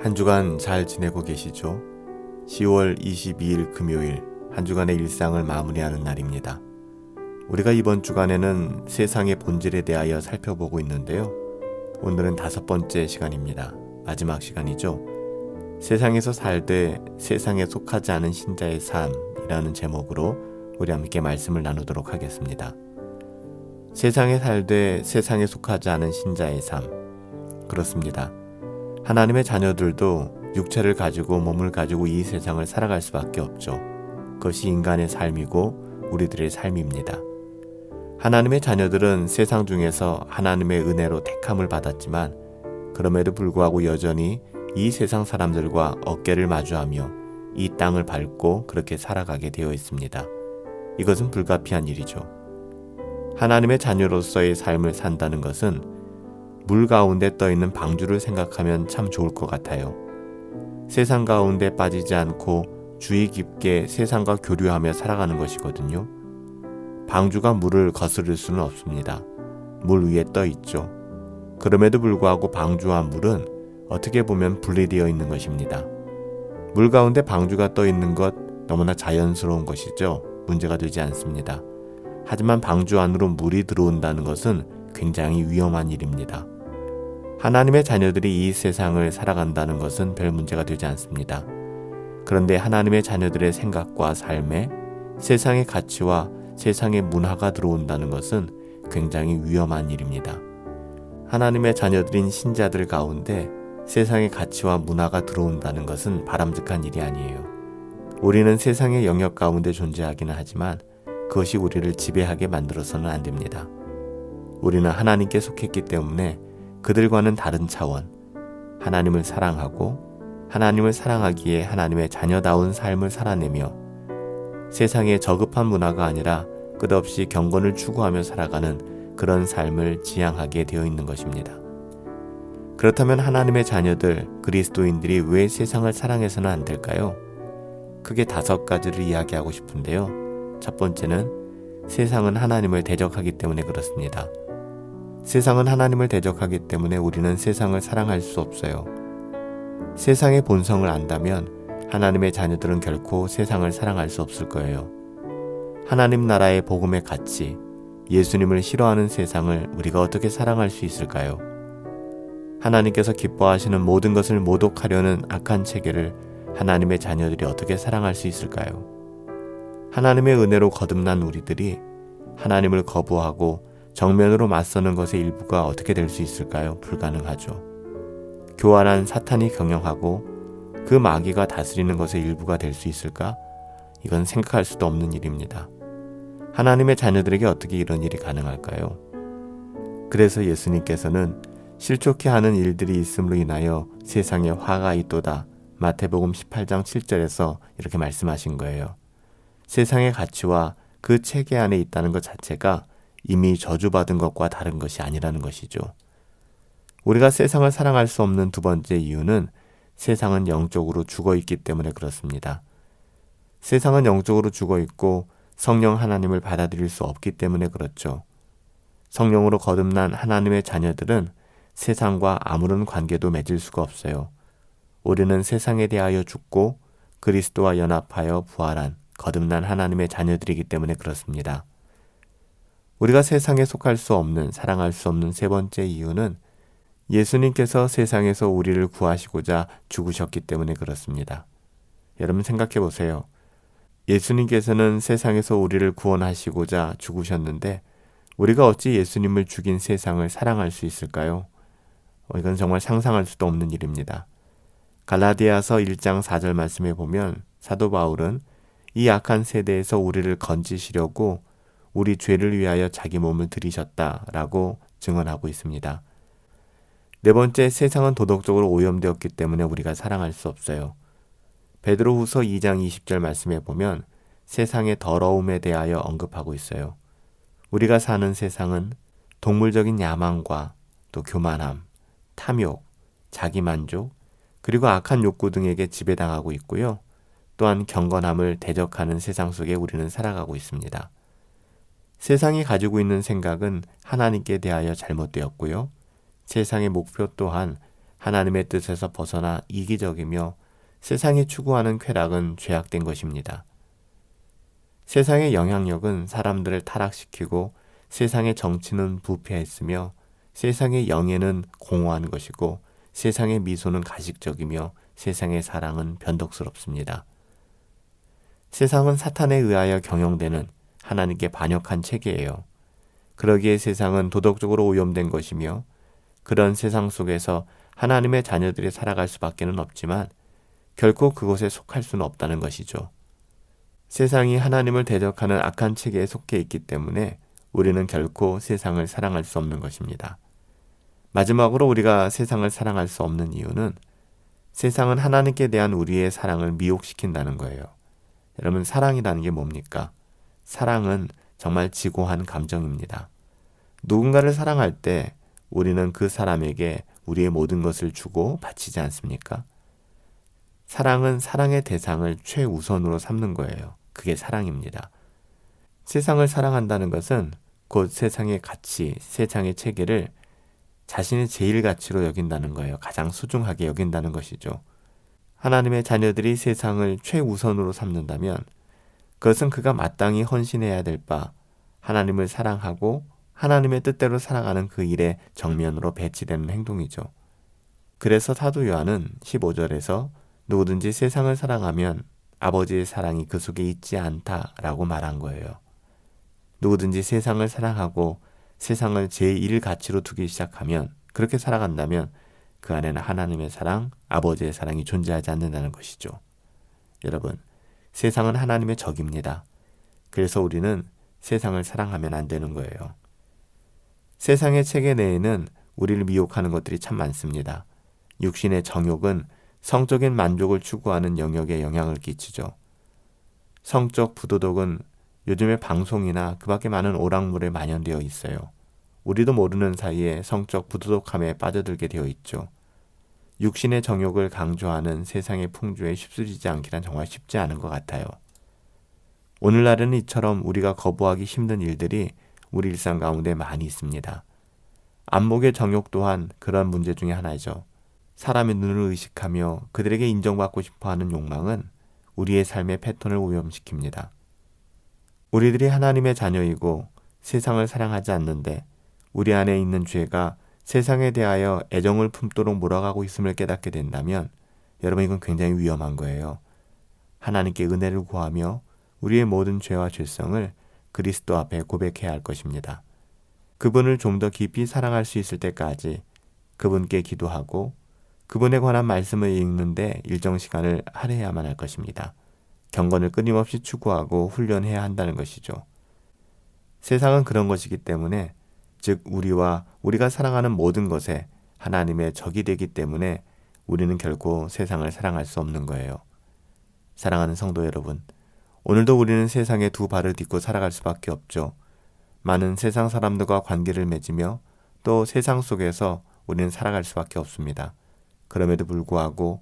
한 주간 잘 지내고 계시죠? 10월 22일 금요일 한 주간의 일상을 마무리하는 날입니다. 우리가 이번 주간에는 세상의 본질에 대하여 살펴보고 있는데요. 오늘은 5번째 시간입니다. 마지막 시간이죠. 세상에서 살되 세상에 속하지 않은 신자의 삶이라는 제목으로 우리 함께 말씀을 나누도록 하겠습니다. 세상에 살되 세상에 속하지 않은 신자의 삶. 그렇습니다. 하나님의 자녀들도 육체를 가지고 몸을 가지고 이 세상을 살아갈 수밖에 없죠. 그것이 인간의 삶이고 우리들의 삶입니다. 하나님의 자녀들은 세상 중에서 하나님의 은혜로 택함을 받았지만 그럼에도 불구하고 여전히 이 세상 사람들과 어깨를 마주하며 이 땅을 밟고 그렇게 살아가게 되어 있습니다. 이것은 불가피한 일이죠. 하나님의 자녀로서의 삶을 산다는 것은 물 가운데 떠있는 방주를 생각하면 참 좋을 것 같아요. 세상 가운데 빠지지 않고 주의 깊게 세상과 교류하며 살아가는 것이거든요. 방주가 물을 거스를 수는 없습니다. 물 위에 떠 있죠. 그럼에도 불구하고 방주와 물은 어떻게 보면 분리되어 있는 것입니다. 물 가운데 방주가 떠 있는 것 너무나 자연스러운 것이죠. 문제가 되지 않습니다. 하지만 방주 안으로 물이 들어온다는 것은 굉장히 위험한 일입니다. 하나님의 자녀들이 이 세상을 살아간다는 것은 별 문제가 되지 않습니다. 그런데 하나님의 자녀들의 생각과 삶에 세상의 가치와 세상의 문화가 들어온다는 것은 굉장히 위험한 일입니다. 하나님의 자녀들인 신자들 가운데 세상의 가치와 문화가 들어온다는 것은 바람직한 일이 아니에요. 우리는 세상의 영역 가운데 존재하기는 하지만 그것이 우리를 지배하게 만들어서는 안 됩니다. 우리는 하나님께 속했기 때문에 그들과는 다른 차원, 하나님을 사랑하고 하나님을 사랑하기에 하나님의 자녀다운 삶을 살아내며 세상의 저급한 문화가 아니라 끝없이 경건을 추구하며 살아가는 그런 삶을 지향하게 되어 있는 것입니다. 그렇다면 하나님의 자녀들, 그리스도인들이 왜 세상을 사랑해서는 안 될까요? 크게 5가지를 이야기하고 싶은데요. 첫 번째는 세상은 하나님을 대적하기 때문에 그렇습니다. 세상은 하나님을 대적하기 때문에 우리는 세상을 사랑할 수 없어요. 세상의 본성을 안다면 하나님의 자녀들은 결코 세상을 사랑할 수 없을 거예요. 하나님 나라의 복음의 가치, 예수님을 싫어하는 세상을 우리가 어떻게 사랑할 수 있을까요? 하나님께서 기뻐하시는 모든 것을 모독하려는 악한 체계를 하나님의 자녀들이 어떻게 사랑할 수 있을까요? 하나님의 은혜로 거듭난 우리들이 하나님을 거부하고 정면으로 맞서는 것의 일부가 어떻게 될 수 있을까요? 불가능하죠. 교활한 사탄이 경영하고 그 마귀가 다스리는 것의 일부가 될 수 있을까? 이건 생각할 수도 없는 일입니다. 하나님의 자녀들에게 어떻게 이런 일이 가능할까요? 그래서 예수님께서는 실족해 하는 일들이 있음으로 인하여 세상에 화가 있도다. 마태복음 18장 7절에서 이렇게 말씀하신 거예요. 세상의 가치와 그 체계 안에 있다는 것 자체가 이미 저주받은 것과 다른 것이 아니라는 것이죠. 우리가 세상을 사랑할 수 없는 2번째 이유는 세상은 영적으로 죽어있기 때문에 그렇습니다. 세상은 영적으로 죽어있고 성령 하나님을 받아들일 수 없기 때문에 그렇죠. 성령으로 거듭난 하나님의 자녀들은 세상과 아무런 관계도 맺을 수가 없어요. 우리는 세상에 대하여 죽고 그리스도와 연합하여 부활한 거듭난 하나님의 자녀들이기 때문에 그렇습니다. 우리가 세상에 속할 수 없는, 사랑할 수 없는 3번째 이유는 예수님께서 세상에서 우리를 구하시고자 죽으셨기 때문에 그렇습니다. 여러분 생각해 보세요. 예수님께서는 세상에서 우리를 구원하시고자 죽으셨는데 우리가 어찌 예수님을 죽인 세상을 사랑할 수 있을까요? 이건 정말 상상할 수도 없는 일입니다. 갈라디아서 1장 4절 말씀에 보면 사도 바울은 이 악한 세대에서 우리를 건지시려고 우리 죄를 위하여 자기 몸을 들이셨다라고 증언하고 있습니다. 4번째, 세상은 도덕적으로 오염되었기 때문에 우리가 사랑할 수 없어요. 베드로후서 2장 20절 말씀에 보면 세상의 더러움에 대하여 언급하고 있어요. 우리가 사는 세상은 동물적인 야망과 또 교만함, 탐욕, 자기만족, 그리고 악한 욕구 등에게 지배당하고 있고요. 또한 경건함을 대적하는 세상 속에 우리는 살아가고 있습니다. 세상이 가지고 있는 생각은 하나님께 대하여 잘못되었고요. 세상의 목표 또한 하나님의 뜻에서 벗어나 이기적이며 세상이 추구하는 쾌락은 죄악된 것입니다. 세상의 영향력은 사람들을 타락시키고 세상의 정치는 부패했으며 세상의 영예는 공허한 것이고 세상의 미소는 가식적이며 세상의 사랑은 변덕스럽습니다. 세상은 사탄에 의하여 경영되는 하나님께 반역한 체계예요. 그러기에 세상은 도덕적으로 오염된 것이며 그런 세상 속에서 하나님의 자녀들이 살아갈 수밖에는 없지만 결코 그곳에 속할 수는 없다는 것이죠. 세상이 하나님을 대적하는 악한 체계에 속해 있기 때문에 우리는 결코 세상을 사랑할 수 없는 것입니다. 마지막으로 우리가 세상을 사랑할 수 없는 이유는 세상은 하나님께 대한 우리의 사랑을 미혹시킨다는 거예요. 여러분, 사랑이라는 게 뭡니까? 사랑은 정말 지고한 감정입니다. 누군가를 사랑할 때 우리는 그 사람에게 우리의 모든 것을 주고 바치지 않습니까? 사랑은 사랑의 대상을 최우선으로 삼는 거예요. 그게 사랑입니다. 세상을 사랑한다는 것은 곧 세상의 가치, 세상의 체계를 자신의 제일 가치로 여긴다는 거예요. 가장 소중하게 여긴다는 것이죠. 하나님의 자녀들이 세상을 최우선으로 삼는다면 그것은 그가 마땅히 헌신해야 될 바 하나님을 사랑하고 하나님의 뜻대로 살아가는 그 일에 정면으로 배치되는 행동이죠. 그래서 사도 요한은 15절에서 누구든지 세상을 사랑하면 아버지의 사랑이 그 속에 있지 않다라고 말한 거예요. 누구든지 세상을 사랑하고 세상을 제1 가치로 두기 시작하면, 그렇게 살아간다면 그 안에는 하나님의 사랑, 아버지의 사랑이 존재하지 않는다는 것이죠. 여러분, 세상은 하나님의 적입니다. 그래서 우리는 세상을 사랑하면 안 되는 거예요. 세상의 체계 내에는 우리를 미혹하는 것들이 참 많습니다. 육신의 정욕은 성적인 만족을 추구하는 영역에 영향을 끼치죠. 성적 부도덕은 요즘에 방송이나 그 밖에 많은 오락물에 만연되어 있어요. 우리도 모르는 사이에 성적 부도덕함에 빠져들게 되어 있죠. 육신의 정욕을 강조하는 세상의 풍조에 휩쓸리지 않기란 정말 쉽지 않은 것 같아요. 오늘날에는 이처럼 우리가 거부하기 힘든 일들이 우리 일상 가운데 많이 있습니다. 안목의 정욕 또한 그런 문제 중에 하나죠. 사람의 눈을 의식하며 그들에게 인정받고 싶어하는 욕망은 우리의 삶의 패턴을 오염시킵니다. 우리들이 하나님의 자녀이고 세상을 사랑하지 않는데 우리 안에 있는 죄가 세상에 대하여 애정을 품도록 몰아가고 있음을 깨닫게 된다면 여러분, 이건 굉장히 위험한 거예요. 하나님께 은혜를 구하며 우리의 모든 죄와 죄성을 그리스도 앞에 고백해야 할 것입니다. 그분을 좀 더 깊이 사랑할 수 있을 때까지 그분께 기도하고 그분에 관한 말씀을 읽는데 일정 시간을 할애해야만 할 것입니다. 경건을 끊임없이 추구하고 훈련해야 한다는 것이죠. 세상은 그런 것이기 때문에, 즉 우리와 우리가 사랑하는 모든 것에 하나님의 적이 되기 때문에 우리는 결코 세상을 사랑할 수 없는 거예요. 사랑하는 성도 여러분, 오늘도 우리는 세상에 두 발을 딛고 살아갈 수밖에 없죠. 많은 세상 사람들과 관계를 맺으며 또 세상 속에서 우리는 살아갈 수밖에 없습니다. 그럼에도 불구하고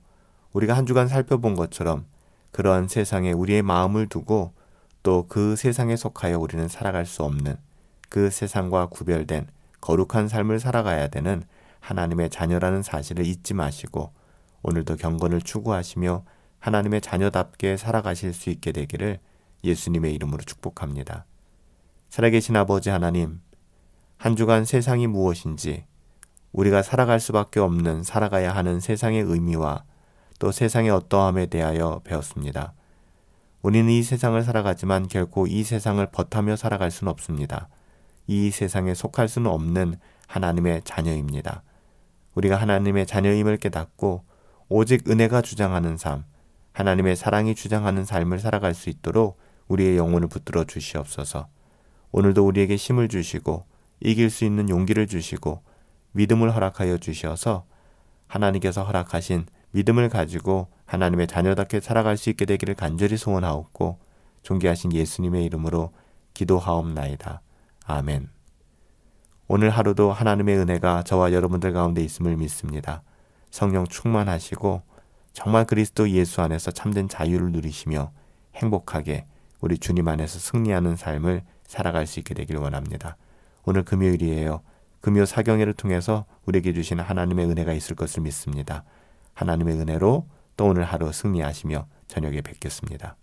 우리가 한 주간 살펴본 것처럼 그러한 세상에 우리의 마음을 두고 또 그 세상에 속하여 우리는 살아갈 수 없는, 그 세상과 구별된 거룩한 삶을 살아가야 되는 하나님의 자녀라는 사실을 잊지 마시고 오늘도 경건을 추구하시며 하나님의 자녀답게 살아가실 수 있게 되기를 예수님의 이름으로 축복합니다. 살아계신 아버지 하나님, 한 주간 세상이 무엇인지, 우리가 살아갈 수밖에 없는, 살아가야 하는 세상의 의미와 또 세상의 어떠함에 대하여 배웠습니다. 우리는 이 세상을 살아가지만 결코 이 세상을 벗하며 살아갈 수는 없습니다. 이 세상에 속할 수는 없는 하나님의 자녀입니다. 우리가 하나님의 자녀임을 깨닫고 오직 은혜가 주장하는 삶, 하나님의 사랑이 주장하는 삶을 살아갈 수 있도록 우리의 영혼을 붙들어 주시옵소서. 오늘도 우리에게 힘을 주시고 이길 수 있는 용기를 주시고 믿음을 허락하여 주셔서 하나님께서 허락하신 믿음을 가지고 하나님의 자녀답게 살아갈 수 있게 되기를 간절히 소원하옵고 존귀하신 예수님의 이름으로 기도하옵나이다. 아멘. 오늘 하루도 하나님의 은혜가 저와 여러분들 가운데 있음을 믿습니다. 성령 충만하시고 정말 그리스도 예수 안에서 참된 자유를 누리시며 행복하게 우리 주님 안에서 승리하는 삶을 살아갈 수 있게 되길 원합니다. 오늘 금요일이에요. 금요 사경회를 통해서 우리에게 주시는 하나님의 은혜가 있을 것을 믿습니다. 하나님의 은혜로 또 오늘 하루 승리하시며 저녁에 뵙겠습니다.